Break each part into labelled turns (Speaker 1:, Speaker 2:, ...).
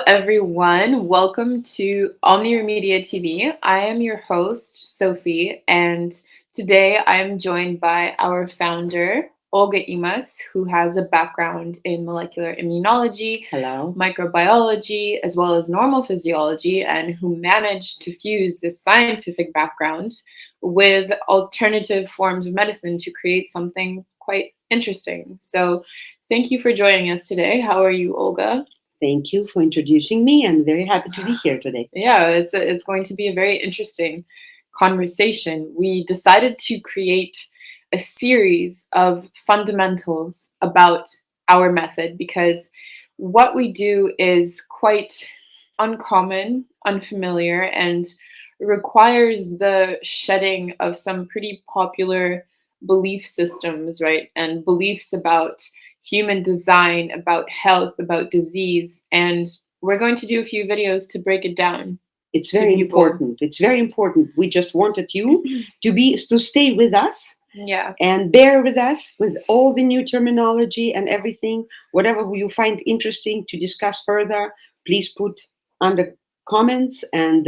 Speaker 1: everyone. Welcome to Omniremedia TV. I am your host, Sophie, and today I am joined by our founder, Olga Imas, who has a background in molecular immunology,
Speaker 2: Hello.
Speaker 1: microbiology, as well as normal physiology, and who managed to fuse this scientific background with alternative forms of medicine to create something quite interesting. So, thank you for joining us today. How are you, Olga?
Speaker 2: Thank you for introducing me. I'm very happy to be here today.
Speaker 1: Yeah, it's going to be a very interesting conversation. We decided to create a series of fundamentals about our method because what we do is quite uncommon, unfamiliar, and requires the shedding of some pretty popular belief systems, right? And beliefs about human design, about health, about disease. And we're going to do a few videos to break it down
Speaker 2: It's
Speaker 1: to
Speaker 2: very
Speaker 1: people.
Speaker 2: important. It's very important. We just wanted you to stay with us
Speaker 1: Yeah.
Speaker 2: and bear with us with all the new terminology and everything. Whatever you find interesting to discuss further, please put under comments and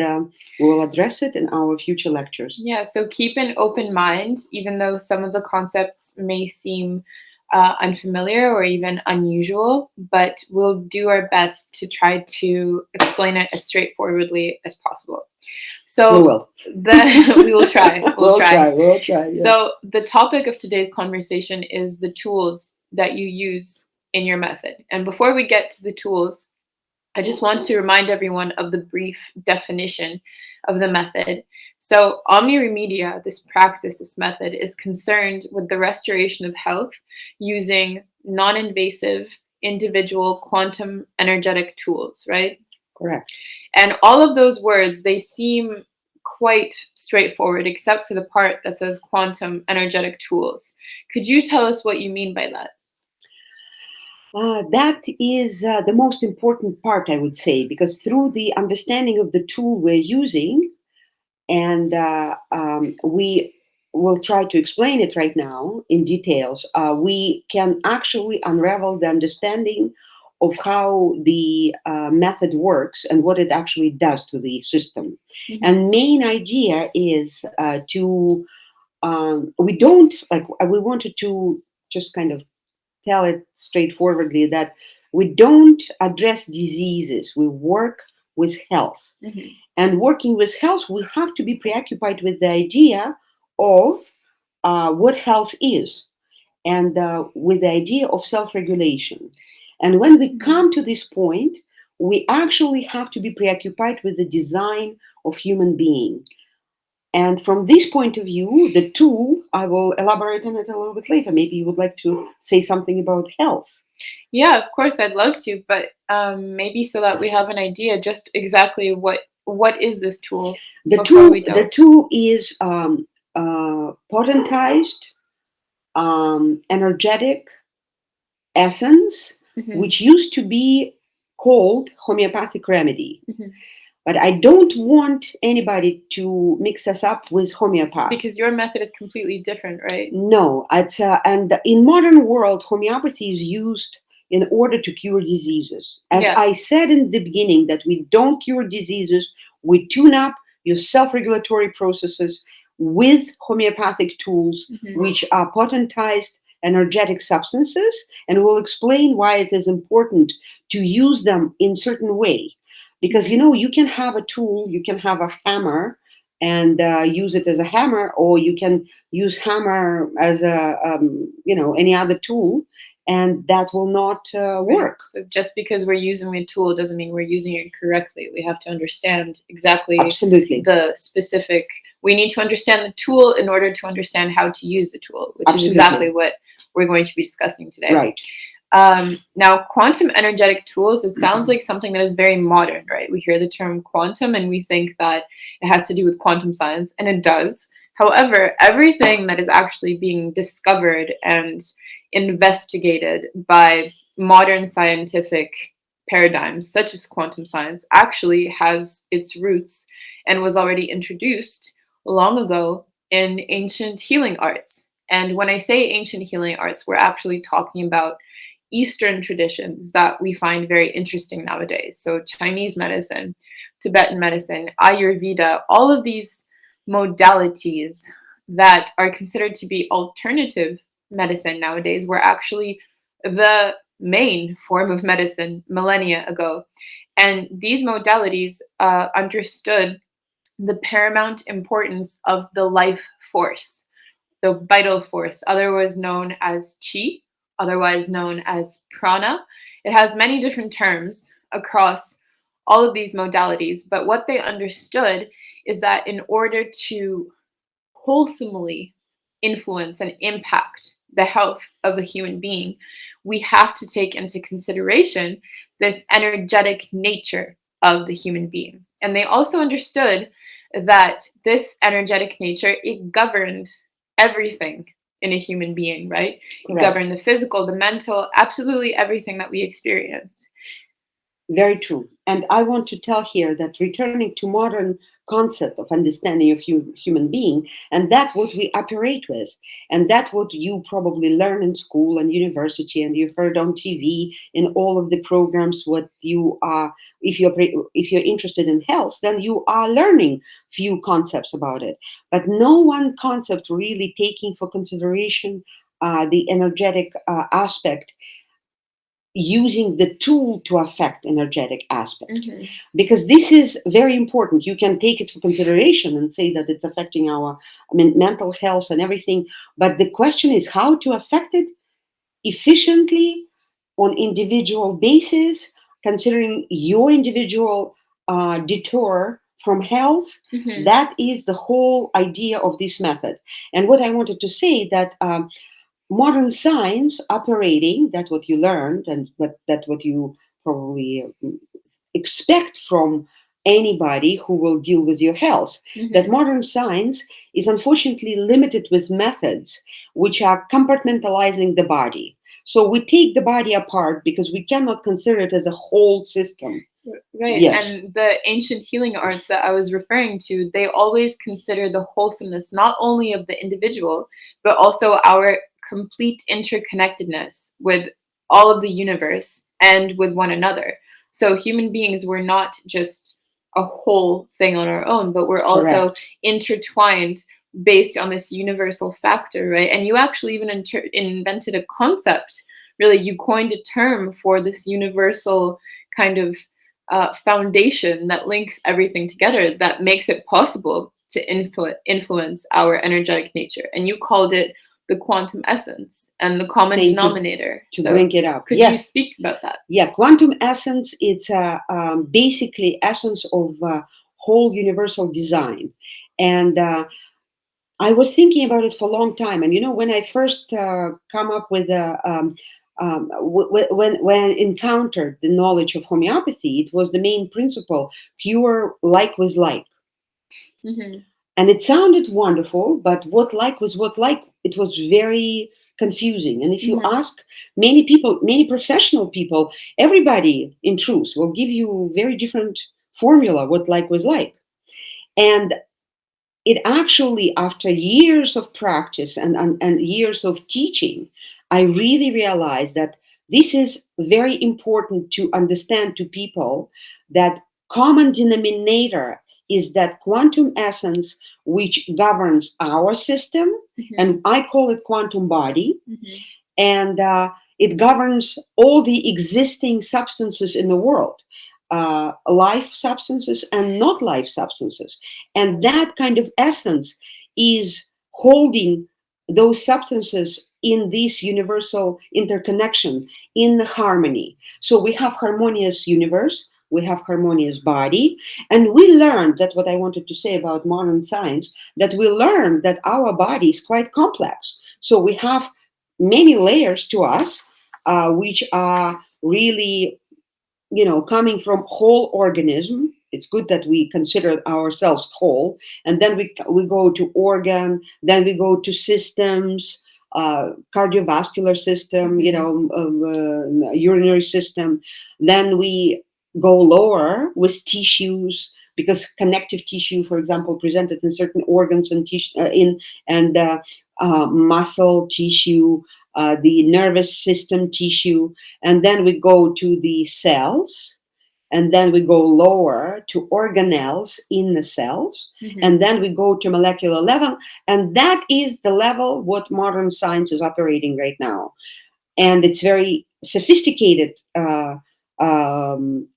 Speaker 2: we will address it in our future lectures.
Speaker 1: Yeah, so keep an open mind, even though some of the concepts may seem unfamiliar or even unusual, but we'll do our best to try to explain it as straightforwardly as possible. So
Speaker 2: We will.
Speaker 1: we will try. We'll try.
Speaker 2: We'll try. Yes.
Speaker 1: So the topic of today's conversation is the tools that you use in your method. And before we get to the tools, I just want to remind everyone of the brief definition of the method. So, Omniremedia, this practice, this method, is concerned with the restoration of health using non invasive, individual, quantum energetic tools, right?
Speaker 2: Correct.
Speaker 1: And all of those words, they seem quite straightforward, except for the part that says quantum energetic tools. Could you tell us what you mean by that?
Speaker 2: That is the most important part, I would say, because through the understanding of the tool we're using, and we will try to explain it right now in details, we can actually unravel the understanding of how the method works and what it actually does to the system.
Speaker 1: Mm-hmm.
Speaker 2: And main idea is we don't like we wanted to just kind of tell it straightforwardly that we don't address diseases, we work with health.
Speaker 1: Mm-hmm.
Speaker 2: And working with health, we have to be preoccupied with the idea of what health is and with the idea of self regulation. And when we come to this point, we actually have to be preoccupied with the design of human being. And from this point of view, the tool, I will elaborate on it a little bit later. Maybe you would like to say something about health.
Speaker 1: Yeah, of course, I'd love to, but maybe so that we have an idea just exactly what is this tool before we
Speaker 2: The
Speaker 1: delve.
Speaker 2: tool is potentized, energetic essence,
Speaker 1: Mhm,
Speaker 2: which used to be called homeopathic remedy.
Speaker 1: mhm.
Speaker 2: But I don't want anybody to mix us up with homeopath.
Speaker 1: Because your method is completely different, right?
Speaker 2: No, it's and in modern world, homeopathy is used in order to cure diseases. As
Speaker 1: Yeah.
Speaker 2: I said in the beginning, that we don't cure diseases, we tune up your self-regulatory processes with homeopathic tools,
Speaker 1: Mhm.
Speaker 2: which are potentized energetic substances, and we'll explain why it is important to use them in certain way. Because you can have a tool, you can have a hammer and use it as a hammer, or you can use hammer as a any other tool, and that will not work.
Speaker 1: So just because we're using the tool doesn't mean we're using it correctly. We have to understand exactly
Speaker 2: Absolutely.
Speaker 1: the specific. We need to understand the tool in order to understand how to use the tool, which is
Speaker 2: Absolutely.
Speaker 1: exactly what we're going to be discussing today.
Speaker 2: Right.
Speaker 1: Now, quantum energetic tools, it sounds like something that is very modern, right? We hear the term quantum and we think that it has to do with quantum science, and it does. However, everything that is actually being discovered and investigated by modern scientific paradigms, such as quantum science, actually has its roots and was already introduced long ago in ancient healing arts. And when I say ancient healing arts, we're actually talking about Eastern traditions that we find very interesting nowadays. So, Chinese medicine, Tibetan medicine, Ayurveda, all of these modalities that are considered to be alternative medicine nowadays were actually the main form of medicine millennia ago. And these modalities understood the paramount importance of the life force, the vital force, otherwise known as chi, otherwise known as prana. It has many different terms across all of these modalities, but what they understood is that in order to wholesomely influence and impact the health of a human being, we have to take into consideration this energetic nature of the human being. And they also understood that this energetic nature, it governed everything in a human being, right? It
Speaker 2: Correct.
Speaker 1: governed the physical, the mental, absolutely everything that we experience.
Speaker 2: Very true. And I want to tell here that returning to modern concept of understanding of human being, and that what we operate with, and that what you probably learn in school and university, and you heard on TV in all of the programs. What you are, if you're interested in health, then you are learning few concepts about it, but no one concept really taking for consideration the energetic aspect, using the tool to affect energetic aspect, because this is very important. You can take it for consideration and say that it's affecting our, mental health and everything, but the question is how to affect it efficiently on individual basis, considering your individual detour from health. That is the whole idea of this method. And what I wanted to say that modern science operating, that's what you learned, and that's what you probably expect from anybody who will deal with your health, that modern science is unfortunately limited with methods which are compartmentalizing the body. So we take the body apart because we cannot consider it as a whole system.
Speaker 1: Right.
Speaker 2: Yes.
Speaker 1: And the ancient healing arts that I was referring to, they always consider the wholesomeness not only of the individual, but also our complete interconnectedness with all of the universe and with one another. So human beings were not just a whole thing on our own, but we're also
Speaker 2: Correct.
Speaker 1: intertwined based on this universal factor, right? And you actually even invented a concept, really, you coined a term for this universal kind of foundation that links everything together, that makes it possible to influence our energetic nature. And you called it the quantum essence and the common
Speaker 2: Thank you
Speaker 1: denominator.
Speaker 2: to
Speaker 1: So
Speaker 2: bring it up.
Speaker 1: could you
Speaker 2: Yes.
Speaker 1: speak about that?
Speaker 2: Yeah, quantum essence, it's basically essence of whole universal design. And I was thinking about it for a long time. And when I first come up with when I encountered the knowledge of homeopathy, it was the main principle: cure like with like. And it sounded wonderful, but what like was what like, it was very confusing. And if you ask many people, many professional people, everybody in truth will give you very different formula what like was like. And it actually, after years of practice and years of teaching, I really realized that this is very important to understand to people, that common denominator is that quantum essence which governs our system, and I call it quantum body, and it governs all the existing substances in the world, life substances and not life substances. And that kind of essence is holding those substances in this universal interconnection, in the harmony. So we have harmonious universe, we have harmonious body, and we learned that, what I wanted to say about modern science, that we learned that our body is quite complex. So we have many layers to us, which are really, coming from whole organism. It's good that we consider ourselves whole, and then we go to organ, then we go to systems, cardiovascular system, urinary system. Then we go lower with tissues, because connective tissue, for example, presented in certain organs and tissue, muscle tissue, the nervous system tissue, and then we go to the cells, and then we go lower to organelles in the cells,
Speaker 1: Mhm.
Speaker 2: and then we go to molecular level, and that is the level what modern science is operating right now. And it's very sophisticated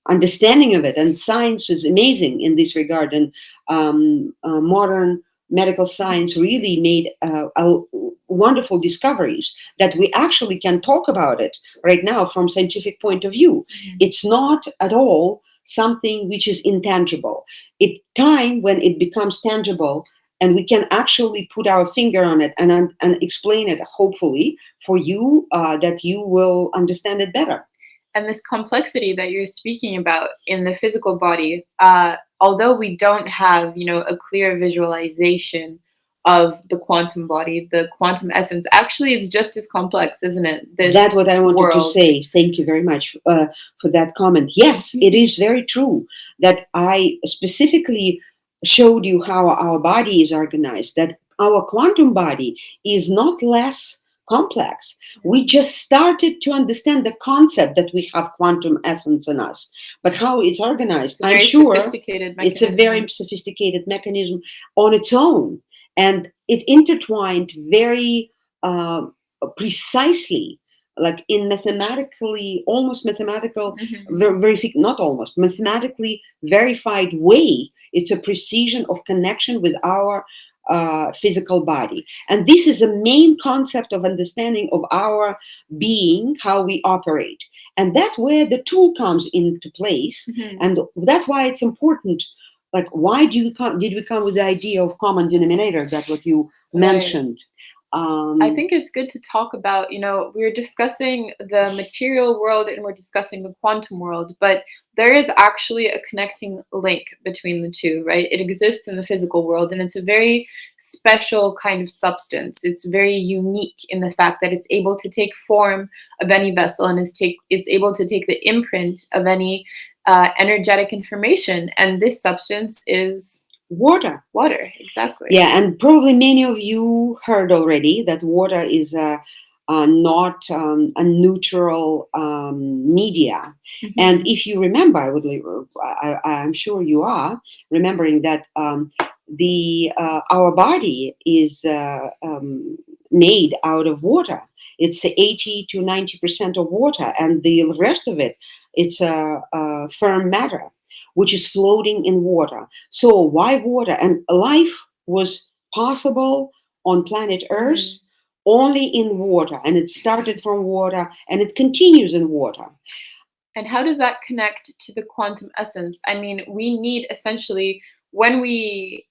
Speaker 2: understanding of it, and science is amazing in this regard. And modern medical science really made wonderful discoveries that we actually can talk about it right now from scientific point of view.
Speaker 1: Mhm.
Speaker 2: It's not at all something which is intangible. It time when it becomes tangible and we can actually put our finger on it and explain it, hopefully for you, that you will understand it better.
Speaker 1: And this complexity that you're speaking about in the physical body, although we don't have, a clear visualization of the quantum body, the quantum essence, actually, it's just as complex, isn't it?
Speaker 2: That's
Speaker 1: This
Speaker 2: what I wanted to
Speaker 1: world.
Speaker 2: say. Thank you very much for that comment. Yes, it is very true that I specifically showed you how our body is organized, that our quantum body is not less complex. We just started to understand the concept that we have quantum essence in us, but how it's organized,
Speaker 1: It's a
Speaker 2: I'm
Speaker 1: very
Speaker 2: sure
Speaker 1: sophisticated
Speaker 2: it's a very
Speaker 1: mechanism.
Speaker 2: sophisticated mechanism on its own, and it intertwined very precisely, like in mathematically, almost mathematical,
Speaker 1: Mhm.
Speaker 2: not almost, mathematically verified way. It's a precision of connection with our physical body. And this is a main concept of understanding of our being, how we operate. And that's where the tool comes into place.
Speaker 1: Mhm.
Speaker 2: And that's why it's important. Like, why did we come with the idea of common denominator? That's what you
Speaker 1: Right.
Speaker 2: mentioned.
Speaker 1: I
Speaker 2: Um,
Speaker 1: think it's good to talk about, we're discussing the material world and we're discussing the quantum world, but there is actually a connecting link between the two, right? It exists in the physical world and it's a very special kind of substance. It's very unique in the fact that it's able to take form of any vessel and it's able to take the imprint of any energetic information. And this substance is
Speaker 2: Water.
Speaker 1: water, exactly.
Speaker 2: Yeah, and probably many of you heard already that water is not a neutral media. And
Speaker 1: Mhm.
Speaker 2: if you remember, I'm sure you are remembering that the our body is made out of water. It's 80 to 90% of water, and the rest of it, it's firm matter, which is floating in water. So why water? And life was possible on planet Earth
Speaker 1: Mhm.
Speaker 2: only in water, and it started from water and it continues in water.
Speaker 1: And how does that connect to the quantum essence? I mean, we need essentially, when we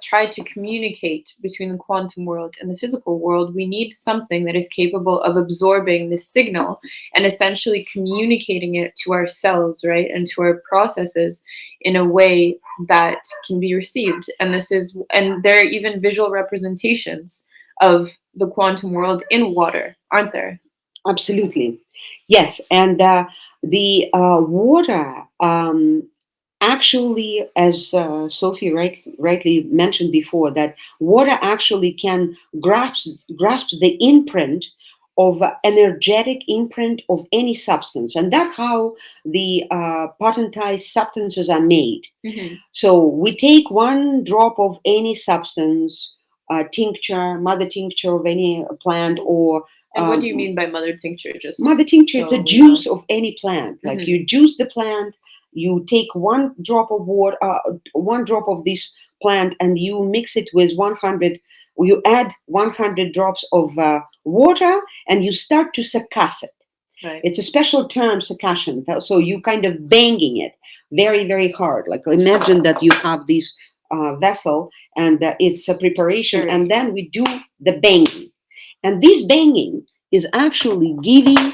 Speaker 1: try to communicate between the quantum world and the physical world, we need something that is capable of absorbing the signal and essentially communicating it to our cells, right? And to our processes in a way that can be received. And there are even visual representations of the quantum world in water, aren't there?
Speaker 2: Absolutely. Yes. And the water, actually, as Sophie rightly mentioned before, that water actually can grasp the imprint of energetic imprint of any substance. And that's how the potentized substances are made.
Speaker 1: Hmm.
Speaker 2: So we take one drop of any substance, tincture, mother tincture of any plant, or
Speaker 1: And what do you mean by mother tincture? Just
Speaker 2: mother tincture. It's a
Speaker 1: so we know.
Speaker 2: juice of any plant. Like,
Speaker 1: Hmm.
Speaker 2: you juice the plant, you take one drop of water, one drop of this plant, and you mix it with 100. You add 100 drops of water, and you start to succuss it.
Speaker 1: Right.
Speaker 2: It's a special term, succussion. So you kind of banging it very, very hard. Like, imagine that you have this vessel, and it's a preparation, and
Speaker 1: Stirring.
Speaker 2: then we do the banging. And this banging is actually giving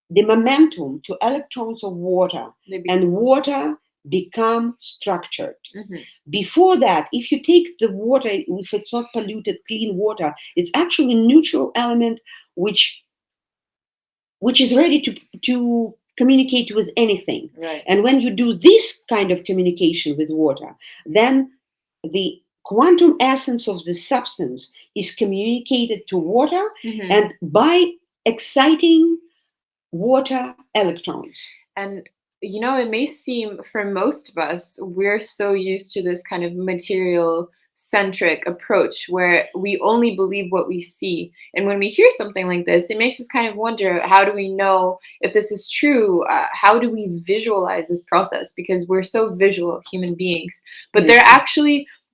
Speaker 2: the momentum to electrons of water,
Speaker 1: They become.
Speaker 2: and water become structured.
Speaker 1: Hmm.
Speaker 2: Before that, if you take the water, if it's not polluted, clean water, it's actually a neutral element which is ready to communicate with anything.
Speaker 1: Right.
Speaker 2: And when you do this kind of communication with water, then the quantum essence of the substance is communicated to water,
Speaker 1: Hmm.
Speaker 2: and by exciting water electrons.
Speaker 1: And it may seem for most of us, we're so used to this kind of material centric approach where we only believe what we see. And when we hear something like this, it makes us kind of wonder, how do we know if this is true? How do we visualize this process? Because we're so visual human beings. But
Speaker 2: Yes,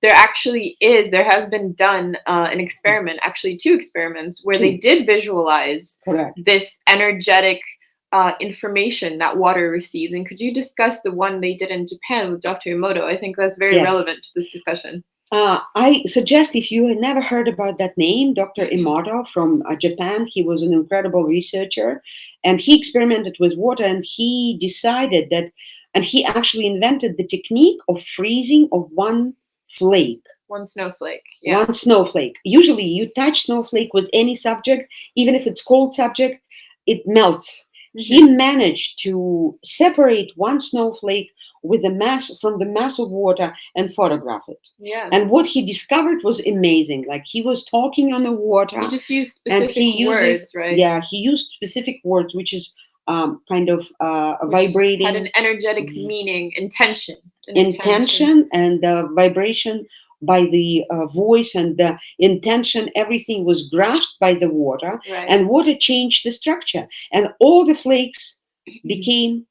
Speaker 1: there has been done an experiment, actually two experiments, where they
Speaker 2: two.
Speaker 1: did visualize
Speaker 2: Correct.
Speaker 1: this energetic information that water receives. And could you discuss the one they did in Japan with Dr. Emoto? I think that's very
Speaker 2: Yes.
Speaker 1: relevant to this discussion.
Speaker 2: I suggest, if you had never heard about that name, Dr. Emoto from Japan, he was an incredible researcher, and he experimented with water, and he decided that, and he actually invented the technique of freezing of one flake.
Speaker 1: One snowflake. Yeah.
Speaker 2: One snowflake. Usually, you touch snowflake with any subject, even if it's cold subject, it melts. He
Speaker 1: Hmm.
Speaker 2: managed to separate one snowflake with the mass from the mass of water and photograph it.
Speaker 1: Yeah.
Speaker 2: And what he discovered was amazing. Like, he was talking on the
Speaker 1: He
Speaker 2: water,
Speaker 1: just used
Speaker 2: and
Speaker 1: specific
Speaker 2: he uses,
Speaker 1: words, right?
Speaker 2: yeah, he used specific words, which is kind of
Speaker 1: Which had an
Speaker 2: vibrating
Speaker 1: energetic meaning, intention, an intention.
Speaker 2: intention, and the vibration by the voice, and the intention, everything was grasped by the water,
Speaker 1: Right.
Speaker 2: and water changed the structure, and all the flakes became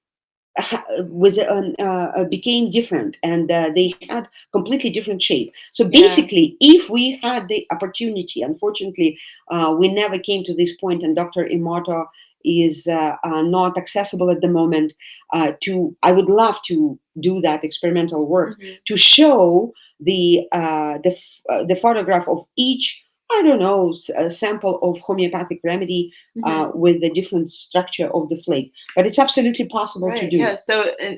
Speaker 2: became different, and they had completely different shape. So
Speaker 1: Yeah.
Speaker 2: basically, if we had the opportunity, unfortunately, we never came to this point, and Dr. Emoto is not accessible at the moment. I would love to do that experimental work
Speaker 1: Hmm.
Speaker 2: to show the photograph of each, I don't know, a sample of homeopathic remedy
Speaker 1: Hmm.
Speaker 2: with the different structure of the flake. But it's absolutely possible to
Speaker 1: Right.
Speaker 2: do.
Speaker 1: Yeah. So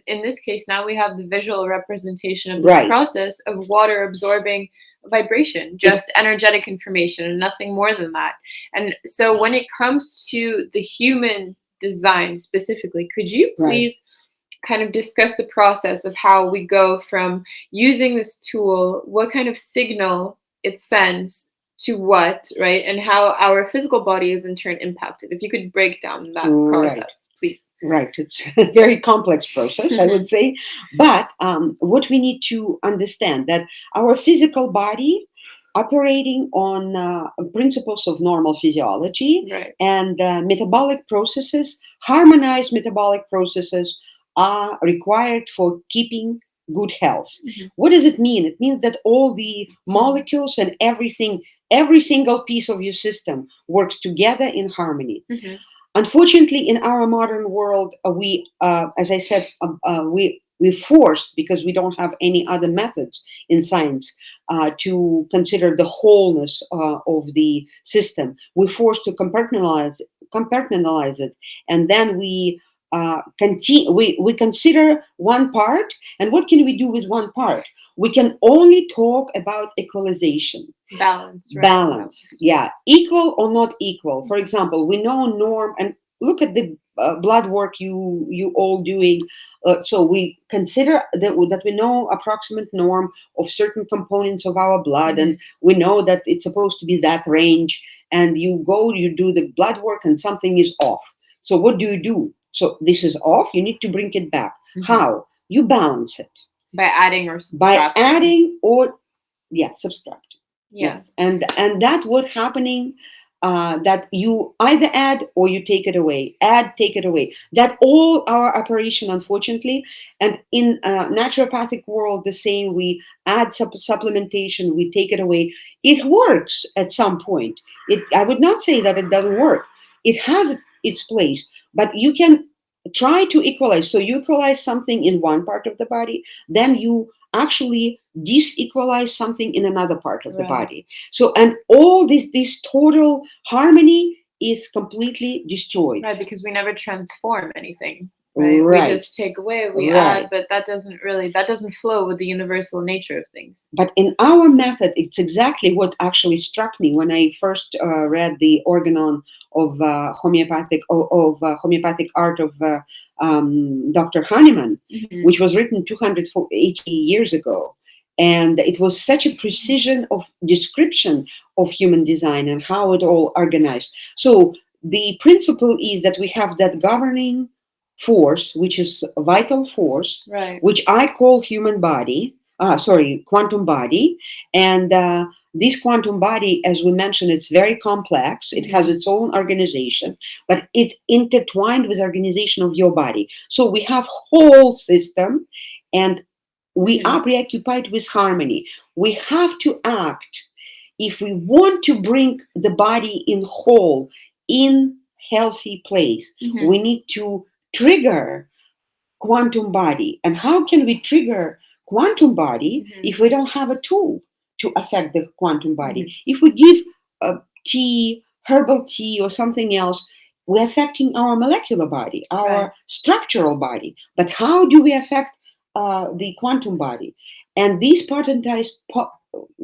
Speaker 1: in this case, now we have the visual representation of this
Speaker 2: Right.
Speaker 1: process of water absorbing vibration, just energetic information, and nothing more than that. And so when it comes to the human design specifically, could you
Speaker 2: Right.
Speaker 1: please kind of discuss the process of how we go from using this tool, what kind of signal it sends to what, right? And how our physical body is in turn impacted. If you could break down that
Speaker 2: Right.
Speaker 1: process, please.
Speaker 2: Right. It's a very complex process, I would say. But what we need to understand, that our physical body, operating on principles of normal physiology
Speaker 1: Right.
Speaker 2: and metabolic processes, harmonized metabolic processes, are required for keeping good health.
Speaker 1: Hmm.
Speaker 2: What does it mean? It means that all the molecules and everything, every single piece of your system works together in harmony.
Speaker 1: Hmm.
Speaker 2: Unfortunately, in our modern world, as I said, we're forced, because we don't have any other methods in science to consider the wholeness of the system. We're forced to compartmentalize it, and then we consider one part. And what can we do with one part? We can only talk about equalization.
Speaker 1: Balance, right?
Speaker 2: Balance, yeah, equal or not equal. For example, we know norm, and look at the blood work you all doing. So we consider that we know approximate norm of certain components of our blood,
Speaker 1: Hmm.
Speaker 2: and we know that it's supposed to be that range. And you do the blood work, and something is off. So what do? So this is off. You need to bring it back.
Speaker 1: Hmm.
Speaker 2: How? You balance it
Speaker 1: By adding or
Speaker 2: by
Speaker 1: subtracting.
Speaker 2: adding, or yeah, subtract.
Speaker 1: Yeah.
Speaker 2: Yes, and that what happening, that you either add or you take it away. Add, take it away. That all our operation, unfortunately, and in naturopathic world the same. We add supplementation, we take it away. It works at some point. I would not say that it doesn't work. It has its place, but you can try to equalize. So you equalize something in one part of the body, then you actually disequalize something in another part of the
Speaker 1: Right.
Speaker 2: body. So, and all this total harmony is completely destroyed.
Speaker 1: Right, because we never transform anything, right? We
Speaker 2: Right.
Speaker 1: just take away, we
Speaker 2: Right.
Speaker 1: add, but that doesn't flow with the universal nature of things.
Speaker 2: But in our method, it's exactly what actually struck me when I first read the organon of homeopathic art of Dr. Hahnemann,
Speaker 1: Hmm.
Speaker 2: which was written 280 years ago. And it was such a precision of description of human design and how it all organized. So the principle is that we have that governing force, which is a vital force,
Speaker 1: Right.
Speaker 2: which I call human body, quantum body. And this quantum body, as we mentioned, it's very complex. It has
Speaker 1: Mhm.
Speaker 2: its own organization, but it intertwined with organization of your body. So we have whole system, and we
Speaker 1: Mhm.
Speaker 2: are preoccupied with harmony. We have to act if we want to bring the body in whole, in healthy place.
Speaker 1: Mhm.
Speaker 2: We need to trigger quantum body. And how can we trigger quantum body
Speaker 1: Mhm.
Speaker 2: if we don't have a tool to affect the quantum body?
Speaker 1: Mhm.
Speaker 2: If we give a tea, herbal tea, or something else, we're affecting our molecular body,
Speaker 1: Right.
Speaker 2: our structural body. But how do we affect the quantum body? And these potentized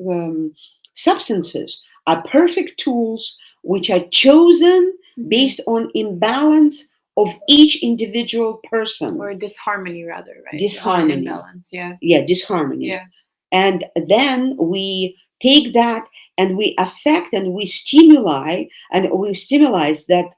Speaker 2: um, substances are perfect tools which are chosen
Speaker 1: Mhm.
Speaker 2: based on imbalance of each individual person.
Speaker 1: Or disharmony, rather, right? Not an
Speaker 2: Disharmony.
Speaker 1: imbalance. Yeah.
Speaker 2: Yeah, disharmony.
Speaker 1: Yeah.
Speaker 2: And then we take that and we affect and we stimulate that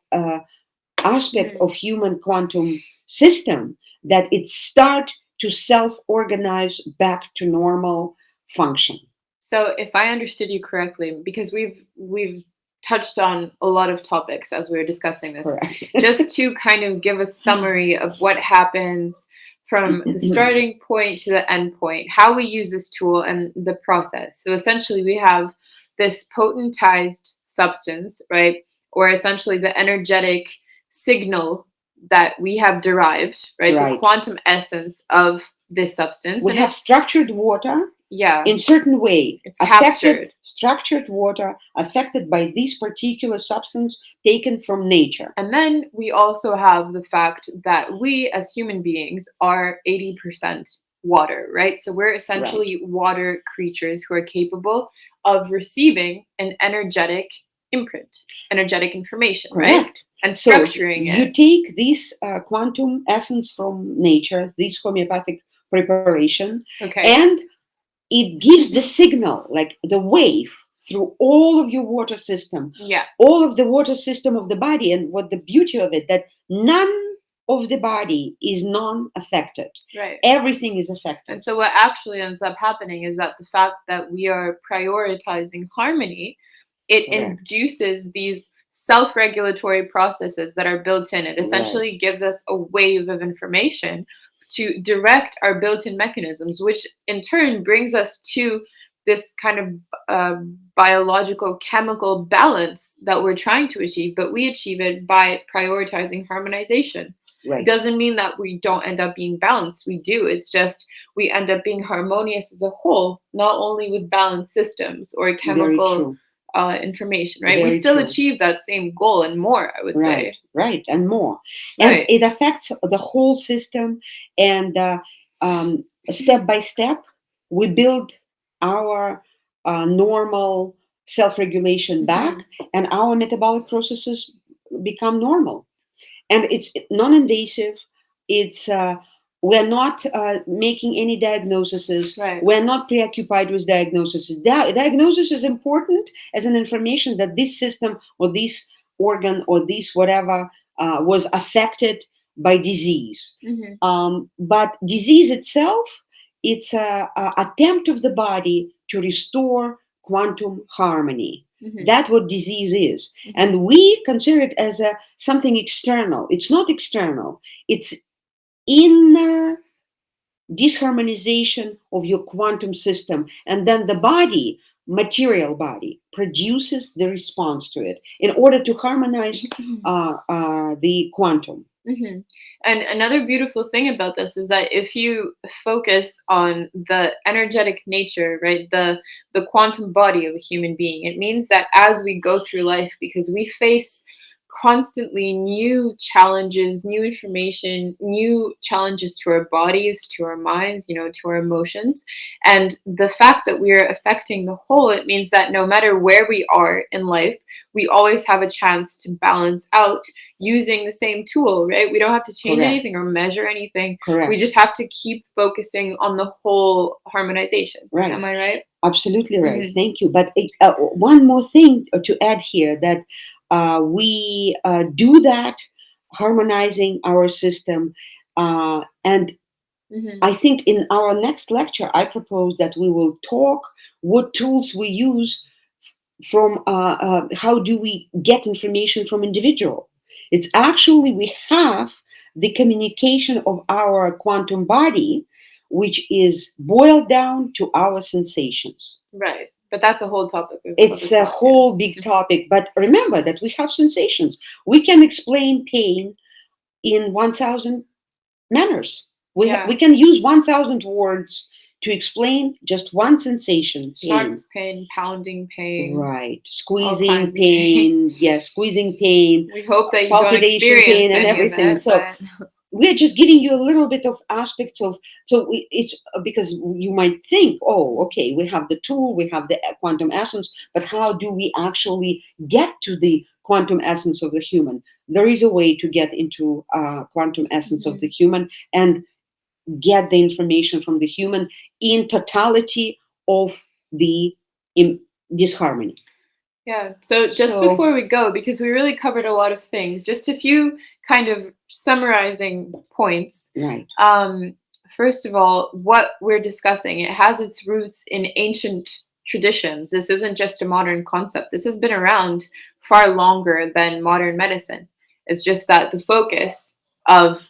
Speaker 2: aspect
Speaker 1: Mhm.
Speaker 2: of human quantum system, that it start to self-organize back to normal function.
Speaker 1: So, if I understood you correctly, because we've touched on a lot of topics as we were discussing this,
Speaker 2: Correct.
Speaker 1: just to kind of give a summary of what happens from the starting point to the end point, how we use this tool and the process. So essentially we have this potentized substance, right? Or essentially the energetic signal that we have derived, right? The
Speaker 2: Right.
Speaker 1: quantum essence of this substance.
Speaker 2: We
Speaker 1: And
Speaker 2: have structured water
Speaker 1: yeah,
Speaker 2: in certain way,
Speaker 1: it's
Speaker 2: affected
Speaker 1: captured.
Speaker 2: structured water affected by this particular substance taken from nature.
Speaker 1: And then we also have the fact that we as human beings are 80% water, right? So we're
Speaker 2: Right.
Speaker 1: essentially water creatures who are capable of receiving an energetic imprint, energetic information, right?
Speaker 2: Correct.
Speaker 1: And
Speaker 2: So
Speaker 1: structuring
Speaker 2: you
Speaker 1: it.
Speaker 2: take this quantum essence from nature, this homeopathic preparation,
Speaker 1: Okay.
Speaker 2: and it gives the signal, like the wave, through all of your water system,
Speaker 1: Yeah,
Speaker 2: all of the water system of the body. And what the beauty of it, that none of the body is non-affected.
Speaker 1: right.
Speaker 2: Everything is affected.
Speaker 1: And so what actually ends up happening is that the fact that we are prioritizing harmony, it
Speaker 2: Correct.
Speaker 1: induces these self-regulatory processes that are built in. It
Speaker 2: Right.
Speaker 1: essentially gives us a wave of information to direct our built-in mechanisms, which in turn brings us to this kind of biological chemical balance that we're trying to achieve, but we achieve it by prioritizing harmonization. It
Speaker 2: Right.
Speaker 1: doesn't mean that we don't end up being balanced. We do. It's just we end up being harmonious as a whole, not only with balanced systems or
Speaker 2: Very
Speaker 1: chemical
Speaker 2: true.
Speaker 1: information, right? We
Speaker 2: Very
Speaker 1: still
Speaker 2: true.
Speaker 1: achieve that same goal and more, I would
Speaker 2: Right,
Speaker 1: say.
Speaker 2: right, and more. And
Speaker 1: Right.
Speaker 2: it affects the whole system. And step by step, we build our normal self regulation back,
Speaker 1: Hmm.
Speaker 2: and our metabolic processes become normal. And it's non invasive. It's we're not making any diagnoses.
Speaker 1: Right.
Speaker 2: We're not preoccupied with diagnosis. Diagnosis is important as an information that this system or this organ or this whatever was affected by disease.
Speaker 1: Hmm.
Speaker 2: But disease itself, it's a attempt of the body to restore quantum harmony.
Speaker 1: Hmm.
Speaker 2: That's what disease is.
Speaker 1: Hmm.
Speaker 2: And we consider it as something external. It's not external. It's inner disharmonization of your quantum system. And then the body, material body, produces the response to it in order to harmonize the quantum.
Speaker 1: Hmm. And another beautiful thing about this is that if you focus on the energetic nature, right, the quantum body of a human being, it means that as we go through life, because we face constantly new challenges, new information, new challenges to our bodies, to our minds, to our emotions. And the fact that we are affecting the whole, it means that no matter where we are in life, we always have a chance to balance out using the same tool, right? We don't have to change
Speaker 2: Correct.
Speaker 1: anything or measure anything.
Speaker 2: Correct.
Speaker 1: We just have to keep focusing on the whole harmonization.
Speaker 2: Right.
Speaker 1: Am I right?
Speaker 2: Absolutely right.
Speaker 1: Mhm.
Speaker 2: Thank you. But one more thing to add here, that we do that, harmonizing our system. And
Speaker 1: Mhm.
Speaker 2: I think in our next lecture, I propose that we will talk what tools we use from how do we get information from individual. It's actually, we have the communication of our quantum body, which is boiled down to our sensations.
Speaker 1: Right. But that's a whole topic of
Speaker 2: It's a
Speaker 1: itself, yeah.
Speaker 2: whole big topic, but remember that we have sensations. We can explain pain in 1,000 manners. We
Speaker 1: Yeah.
Speaker 2: can use 1,000 words to explain just one sensation,
Speaker 1: Sharp
Speaker 2: pain.
Speaker 1: pain, pounding pain,
Speaker 2: Right.
Speaker 1: all
Speaker 2: Squeezing
Speaker 1: kinds of pain.
Speaker 2: pain, yes, squeezing pain,
Speaker 1: We hope that you don't
Speaker 2: palpitation
Speaker 1: experience
Speaker 2: pain, and
Speaker 1: any of
Speaker 2: everything.
Speaker 1: it,
Speaker 2: So
Speaker 1: but
Speaker 2: we're just giving you a little bit of aspects of, it's because you might think, oh, okay, we have the tool, we have the quantum essence, but how do we actually get to the quantum essence of the human? There is a way to get into quantum essence of the
Speaker 1: Mhm.
Speaker 2: human and get the information from the human in totality of the disharmony.
Speaker 1: Yeah. So just
Speaker 2: So,
Speaker 1: before we go, because we really covered a lot of things, just a few kind of summarizing points.
Speaker 2: right,
Speaker 1: Um, First of all, what we're discussing, it has its roots in ancient traditions. This isn't just a modern concept. This has been around far longer than modern medicine. It's just that the focus of,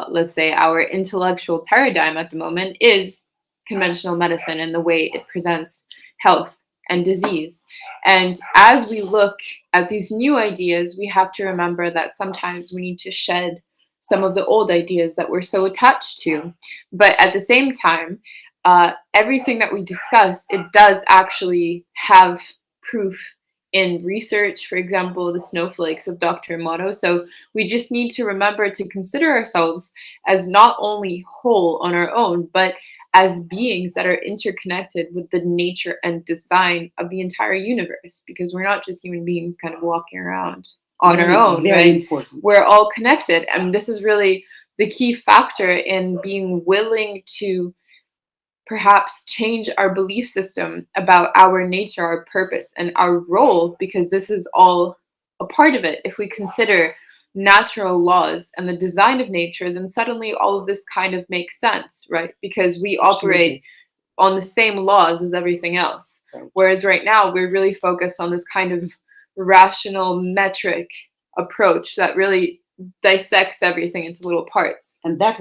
Speaker 1: let's say, our intellectual paradigm at the moment is conventional medicine and the way it presents health and disease. And as we look at these new ideas, we have to remember that sometimes we need to shed some of the old ideas that we're so attached to. But at the same time, everything that we discuss, it does actually have proof in research, for example, the snowflakes of Dr. Emoto. So we just need to remember to consider ourselves as not only whole on our own, but as beings that are interconnected with the nature and design of the entire universe, because we're not just human beings kind of walking around on our
Speaker 2: very,
Speaker 1: own,
Speaker 2: very
Speaker 1: right?
Speaker 2: important.
Speaker 1: We're all connected. And this is really the key factor in being willing to perhaps change our belief system about our nature, our purpose, and our role, because this is all a part of it. If we consider natural laws and the design of nature, then suddenly all of this kind of makes sense, right? Because we operate
Speaker 2: Absolutely.
Speaker 1: on the same laws as everything else.
Speaker 2: Right.
Speaker 1: Whereas right now, we're really focused on this kind of rational metric approach that really dissects everything into little parts.
Speaker 2: And that's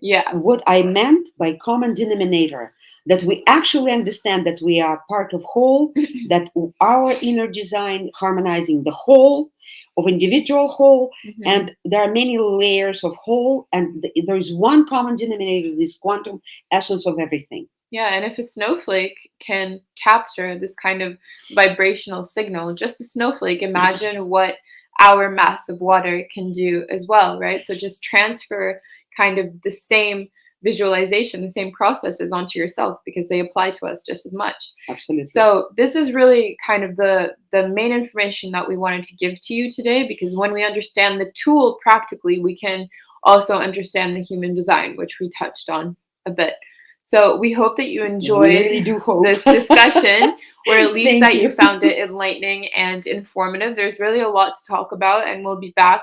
Speaker 1: Yeah.
Speaker 2: what I meant by common denominator, that we actually understand that we are part of whole, that our inner design harmonizing the whole of individual whole,
Speaker 1: Mhm.
Speaker 2: and there are many layers of whole, and there is one common denominator, this quantum essence of everything.
Speaker 1: Yeah, and if a snowflake can capture this kind of vibrational signal, just a snowflake, imagine what our mass of water can do as well, right? So just transfer kind of the same visualization, the same processes onto yourself because they apply to us just as much.
Speaker 2: Absolutely.
Speaker 1: So this is really kind of the main information that we wanted to give to you today, because when we understand the tool practically, we can also understand the human design, which we touched on a bit. So we hope that you
Speaker 2: We
Speaker 1: enjoyed
Speaker 2: really do hope.
Speaker 1: this discussion, or at least
Speaker 2: Thank
Speaker 1: that you
Speaker 2: you.
Speaker 1: found it enlightening and informative. There's really a lot to talk about, and we'll be back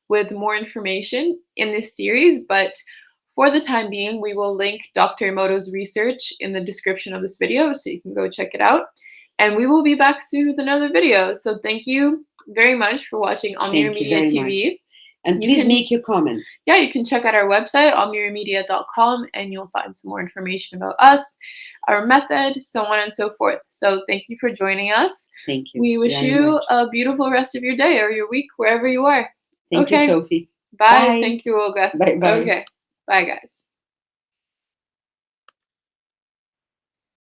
Speaker 1: with more information in this series. But for the time being, we will link Dr. Emoto's research in the description of this video, so you can go check it out. And we will be back soon with another video. So thank you very much for watching
Speaker 2: Thank you
Speaker 1: Omniremedia
Speaker 2: very
Speaker 1: TV.
Speaker 2: much. And
Speaker 1: You
Speaker 2: please
Speaker 1: can-
Speaker 2: make your comment.
Speaker 1: Yeah, you can check out our website, omniremedia.com, and you'll find some more information about us, our method, so on and so forth. So thank you for joining us.
Speaker 2: Thank you.
Speaker 1: We wish
Speaker 2: very
Speaker 1: you
Speaker 2: much.
Speaker 1: a beautiful rest of your day or your week, wherever you are.
Speaker 2: Thank you,
Speaker 1: Okay.
Speaker 2: Sophie.
Speaker 1: Bye.
Speaker 2: Bye.
Speaker 1: Thank you, Olga.
Speaker 2: Bye bye.
Speaker 1: Okay. Bye, guys.